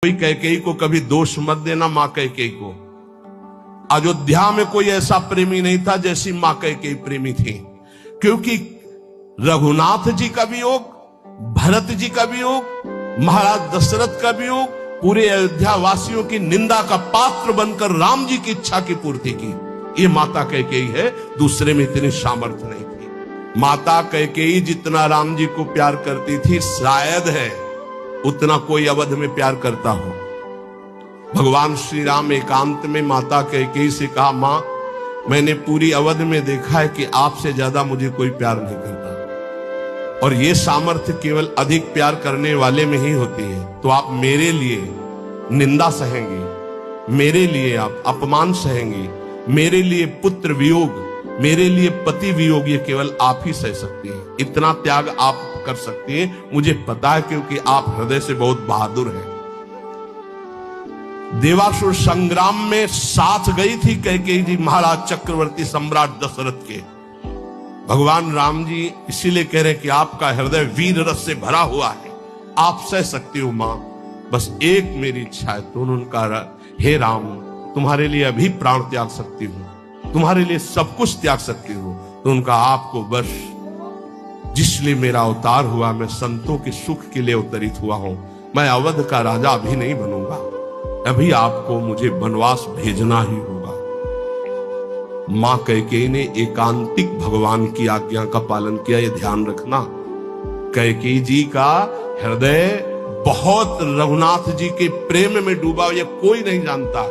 कोई कैकेयी को कभी दोष मत देना। मां कैकेयी को अयोध्या में कोई ऐसा प्रेमी नहीं था जैसी मां कैकेयी प्रेमी थी, क्योंकि रघुनाथ जी का वियोग, भरत जी का वियोग, महाराज दशरथ का वियोग पूरे अयोध्या वासियों की निंदा का पात्र बनकर राम जी की इच्छा की पूर्ति की। ये माता कैकेयी है, दूसरे में इतनी सामर्थ्य नहीं थी। माता कैकेयी जितना राम जी को प्यार करती थी, शायद है उतना कोई अवध में प्यार करता हो। भगवान श्री राम एकांत में माता कैकेयी से कहा, मां मैंने पूरी अवध में देखा है कि आपसे ज्यादा मुझे कोई प्यार नहीं करता, और ये सामर्थ्य केवल अधिक प्यार करने वाले में ही होती है। तो आप मेरे लिए निंदा सहेंगे, मेरे लिए आप अपमान सहेंगे, मेरे लिए पुत्र वियोग, मेरे लिए पति वियोग, ये केवल आप ही सह सकती हैं। इतना त्याग आप कर सकती हैं, मुझे पता है, क्योंकि आप हृदय से बहुत बहादुर हैं। देवासुर संग्राम में साथ गई थी कैकेयी जी महाराज चक्रवर्ती सम्राट दशरथ के। भगवान राम जी इसीलिए कह रहे कि आपका हृदय वीर रस से भरा हुआ है, आप सह सकती हो मां, बस एक मेरी इच्छा है। तो उन्होंने कहा, हे राम तुम्हारे लिए अभी प्राण त्याग सकती हूं, तुम्हारे लिए सब कुछ त्याग सकती हूं। तो उनका आपको बस जिसलिए मेरा अवतार हुआ, मैं संतों के सुख के लिए अवतरित हुआ हूं, मैं अवध का राजा अभी नहीं बनूंगा, अभी आपको मुझे वनवास भेजना ही होगा। मां कैकेयी ने एकांतिक भगवान की आज्ञा का पालन किया, ये ध्यान रखना। कैकेयी जी का हृदय बहुत रघुनाथ जी के प्रेम में डूबा, ये कोई नहीं जानता।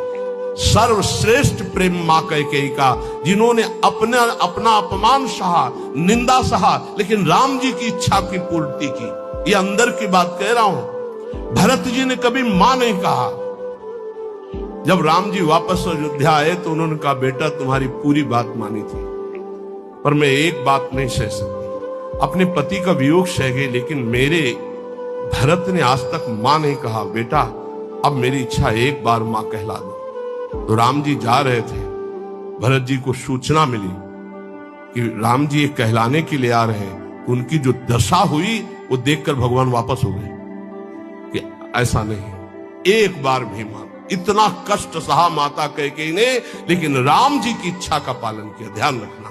सर्वश्रेष्ठ प्रेम मां कैकेयी का, जिन्होंने अपना अपमान सहा, निंदा सहा, लेकिन राम जी की इच्छा की पूर्ति की। ये अंदर की बात कह रहा हूं। भरत जी ने कभी मां नहीं कहा। जब राम जी वापस अयोध्या आए तो उन्होंने कहा, बेटा तुम्हारी पूरी बात मानी थी, पर मैं एक बात नहीं सह सकती। अपने पति का वियोग सह गई, लेकिन मेरे भरत ने आज तक मां नहीं कहा। बेटा अब मेरी इच्छा एक बार मां कहला दो। तो राम जी जा रहे थे, भरत जी को सूचना मिली कि राम जी एक कहलाने के लिए आ रहे हैं। उनकी जो दशा हुई वो देखकर भगवान वापस हो गए कि ऐसा नहीं, एक बार भी मान। इतना कष्ट सहा माता कैकेयी ने, लेकिन राम जी की इच्छा का पालन किया। ध्यान रखना।